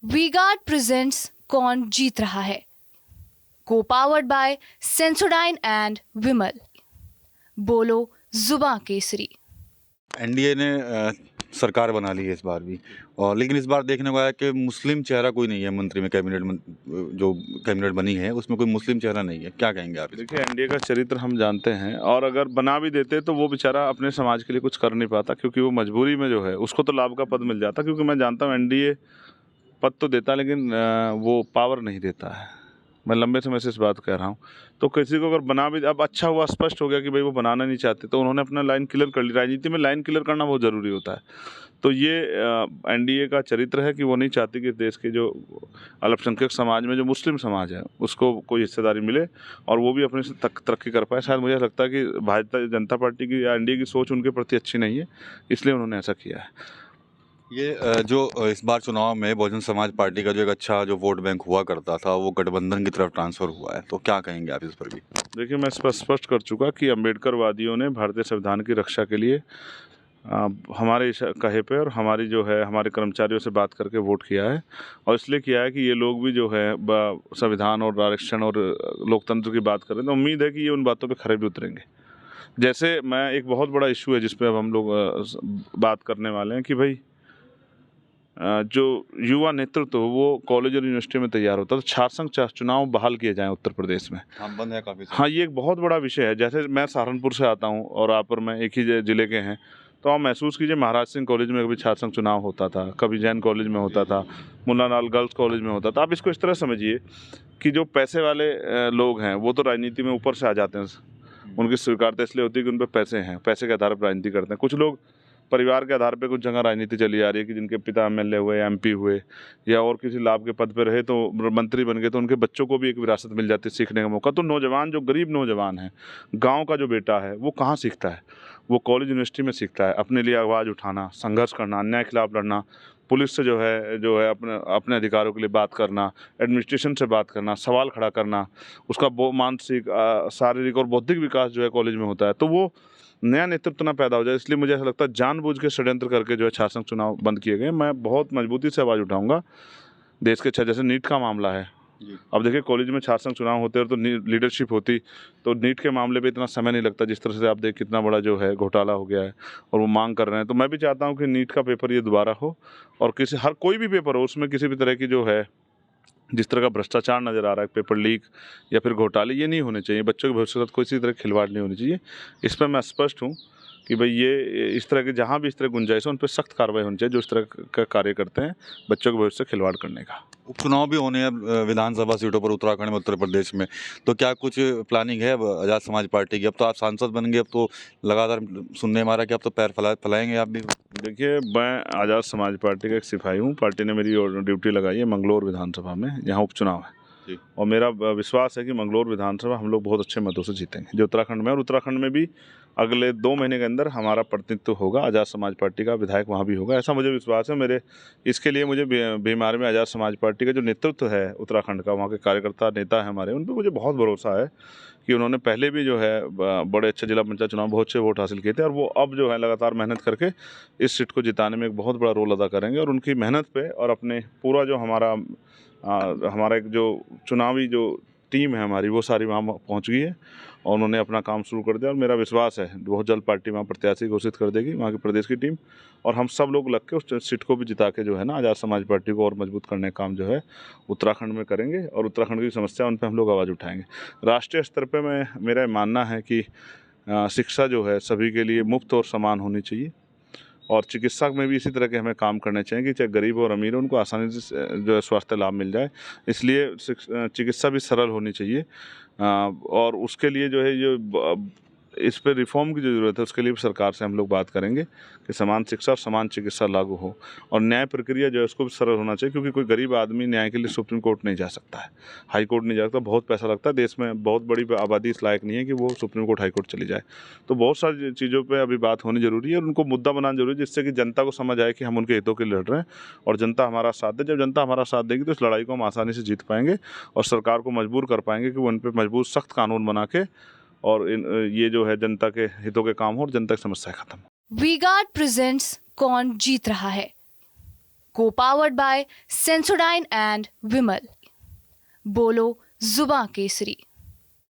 We guard presents कौन जीत रहा है, को पावर्ड बाय सेंसोडाइन एंड विमल। बोलो जुबां केसरी। एनडीए ने सरकार बना ली है इस बार भी। और लेकिन इस बार देखने को आया कि मुस्लिम चेहरा कोई नहीं है मंत्री में। जो कैबिनेट बनी है उसमें कोई मुस्लिम चेहरा नहीं है। क्या कहेंगे आप इस देखिए, एनडीए का चरित्र हम जानते हैं, और अगर बना भी देते तो वो बेचारा अपने समाज के लिए कुछ कर नहीं पाता, क्योंकि वो मजबूरी में जो है उसको तो लाभ का पद मिल जाता। क्योंकि मैं जानता हूँ एनडीए पद तो देता, लेकिन वो पावर नहीं देता है। मैं लंबे समय से इस बात कह रहा हूँ। तो किसी को अगर बना भी, अब अच्छा हुआ, स्पष्ट हो गया कि भाई वो बनाना नहीं चाहते, तो उन्होंने अपना लाइन क्लियर कर ली। राजनीति में लाइन क्लियर करना बहुत ज़रूरी होता है। तो ये एनडीए का चरित्र है कि वो नहीं चाहती कि देश के जो अल्पसंख्यक समाज में जो मुस्लिम समाज है उसको कोई हिस्सेदारी मिले, और वो भी अपने से तरक्की कर पाए। शायद मुझे लगता है कि भारतीय जनता पार्टी की या एनडीए की सोच उनके प्रति अच्छी नहीं है, इसलिए उन्होंने ऐसा किया है। ये जो इस बार चुनाव में बहुजन समाज पार्टी का जो एक अच्छा जो वोट बैंक हुआ करता था वो गठबंधन की तरफ ट्रांसफर हुआ है, तो क्या कहेंगे आप इस पर भी? देखिए, मैं स्पष्ट कर चुका कि अम्बेडकरवादियों ने भारतीय संविधान की रक्षा के लिए हमारे कहे पे और हमारी जो है हमारे कर्मचारियों से बात करके वोट किया है। और इसलिए किया है कि ये लोग भी जो है संविधान और आरक्षण और लोकतंत्र की बात करें, तो उम्मीद है कि ये उन बातों पे खरे भी उतरेंगे। जैसे मैं एक बहुत बड़ा इशू है जिस पे अब हम लोग बात करने वाले हैं कि भाई जो युवा नेतृत्व तो वो कॉलेज और यूनिवर्सिटी में तैयार होता है, तो छात्र संघ चुनाव बहाल किए जाएं उत्तर प्रदेश में। हाँ, बंद है काफ़ी। हाँ, ये एक बहुत बड़ा विषय है। जैसे मैं सहारनपुर से आता हूँ और आप और मैं एक ही ज़िले के हैं, तो आप महसूस कीजिए, महाराज सिंह कॉलेज में कभी छात्र संघ चुनाव होता था, कभी जैन कॉलेज में होता था, मुन्ना लाल गर्ल्स कॉलेज में होता था। आप इसको इस तरह समझिए कि जो पैसे वाले लोग हैं वो तो राजनीति में ऊपर से आ जाते हैं। उनकी स्वीकारता इसलिए होती है कि उन पर पैसे हैं, पैसे के आधार पर राजनीति करते हैं। कुछ लोग परिवार के आधार पे कुछ जगह राजनीति चली आ रही है कि जिनके पिता एमएलए हुए, एमपी हुए, या और किसी लाभ के पद पे रहे तो मंत्री बन गए, तो उनके बच्चों को भी एक विरासत मिल जाती है, सीखने का मौका। तो नौजवान, जो गरीब नौजवान है, गांव का जो बेटा है, वो कहाँ सीखता है? वो कॉलेज यूनिवर्सिटी में सीखता है अपने लिए आवाज़ उठाना, संघर्ष करना, अन्याय के खिलाफ लड़ना, पुलिस से जो है अपने अधिकारों के लिए बात करना, एडमिनिस्ट्रेशन से बात करना, सवाल खड़ा करना। उसका मानसिक, शारीरिक और बौद्धिक विकास जो है कॉलेज में होता है। तो वो नया नेतृत्व ना पैदा हो जाए, इसलिए मुझे ऐसा लगता है जानबूझ के षड्यंत्र करके जो है छात्र संघ चुनाव बंद किए गए। मैं बहुत मजबूती से आवाज़ उठाऊंगा देश के जैसे नीट का मामला है। अब देखिए, कॉलेज में छात्र संघ चुनाव होते हैं तो लीडरशिप होती, तो नीट के मामले पे इतना समय नहीं लगता। जिस तरह से आप देख कितना बड़ा जो है घोटाला हो गया है और वो मांग कर रहे हैं। तो मैं भी चाहता हूँ कि नीट का पेपर ये दोबारा हो, और हर कोई भी पेपर हो उसमें किसी भी तरह की जो है, जिस तरह का भ्रष्टाचार नज़र आ रहा है, पेपर लीक या फिर घोटाले, ये नहीं होने चाहिए। बच्चों के भविष्य के साथ किसी तरह खिलवाड़ नहीं होनी चाहिए। इस पर मैं स्पष्ट हूँ कि भाई ये इस तरह के जहाँ भी इस तरह गुंजाइश है उन पर सख्त कार्रवाई होनी चाहिए, जो इस तरह का कार्य करते हैं बच्चों के भविष्य से खिलवाड़ करने का। उपचुनाव भी होने हैं विधानसभा सीटों पर उत्तराखंड में, उत्तर प्रदेश में, तो क्या कुछ प्लानिंग है अब आज़ाद समाज पार्टी की? अब तो आप सांसद बन गए, अब तो लगातार सुनने में आ रहा है कि अब तो पैर फैलाएंगे आप भी। देखिए, मैं आज़ाद समाज पार्टी का एक सिपाही हूँ। पार्टी ने मेरी ड्यूटी लगाई है मंगलौर विधानसभा में, यहाँ उपचुनाव है। और मेरा विश्वास है कि मंगलौर विधानसभा हम लोग बहुत अच्छे मतों से जीतेंगे, जो उत्तराखंड में। और उत्तराखंड में भी अगले 2 महीने के अंदर हमारा प्रतिनिधित्व होगा, आज़ाद समाज पार्टी का विधायक वहाँ भी होगा, ऐसा मुझे विश्वास है। इसके लिए मुझे बीमार में आज़ाद समाज पार्टी का जो नेतृत्व है उत्तराखंड का, वहाँ के कार्यकर्ता नेता है हमारे, उन पर मुझे बहुत भरोसा है कि उन्होंने पहले भी जो है बड़े अच्छे जिला पंचायत चुनाव बहुत अच्छे वोट हासिल किए थे, और वो अब जो है लगातार मेहनत करके इस सीट को जिताने में एक बहुत बड़ा रोल अदा करेंगे। और उनकी मेहनत पे और अपने पूरा जो हमारा एक जो चुनावी जो टीम है हमारी, वो सारी वहाँ पहुँच गई है और उन्होंने अपना काम शुरू कर दिया। और मेरा विश्वास है बहुत जल्द पार्टी वहाँ प्रत्याशी घोषित कर देगी, वहाँ की प्रदेश की टीम। और हम सब लोग लग के उस सीट को भी जिता के जो है ना, आज़ाद समाज पार्टी को और मजबूत करने का काम जो है उत्तराखंड में करेंगे, और उत्तराखंड की समस्या उन पर हम लोग आवाज़ उठाएंगे। राष्ट्रीय स्तर पर मेरा मानना है कि शिक्षा जो है सभी के लिए मुफ्त और समान होनी चाहिए, और चिकित्सा में भी इसी तरह के हमें काम करने चाहिए कि चाहे गरीब और अमीर हो, उनको आसानी से जो है स्वास्थ्य लाभ मिल जाए। इसलिए चिकित्सा भी सरल होनी चाहिए, और उसके लिए जो है इस पर रिफॉर्म की जो ज़रूरत है, उसके लिए भी सरकार से हम लोग बात करेंगे कि समान शिक्षा और समान चिकित्सा लागू हो, और न्याय प्रक्रिया जो है उसको भी सरल होना चाहिए। क्योंकि कोई गरीब आदमी न्याय के लिए सुप्रीम कोर्ट नहीं जा सकता है, हाई कोर्ट नहीं जा सकता, बहुत पैसा लगता है। देश में बहुत बड़ी आबादी इस लायक नहीं है कि वो सुप्रीम कोर्ट, हाई कोर्ट चली जाए। तो बहुत सारी चीज़ों पर अभी बात होनी जरूरी है, और उनको मुद्दा बनाना जरूरी है, जिससे कि जनता को समझ आए कि हम उनके हितों के लिए लड़ रहे हैं और जनता हमारा साथ दे। जब जनता हमारा साथ देगी तो इस लड़ाई को हम आसानी से जीत पाएंगे, और सरकार को मजबूर कर पाएंगे कि वो उन पर मजबूत सख्त कानून बना के, और ये जो है जनता के हितों के काम हो और जनता की समस्या खत्म। वी गार्ड प्रेजेंट्स कौन जीत रहा है, Co-powered by Sensodyne and Vimal. बोलो जुबां केसरी।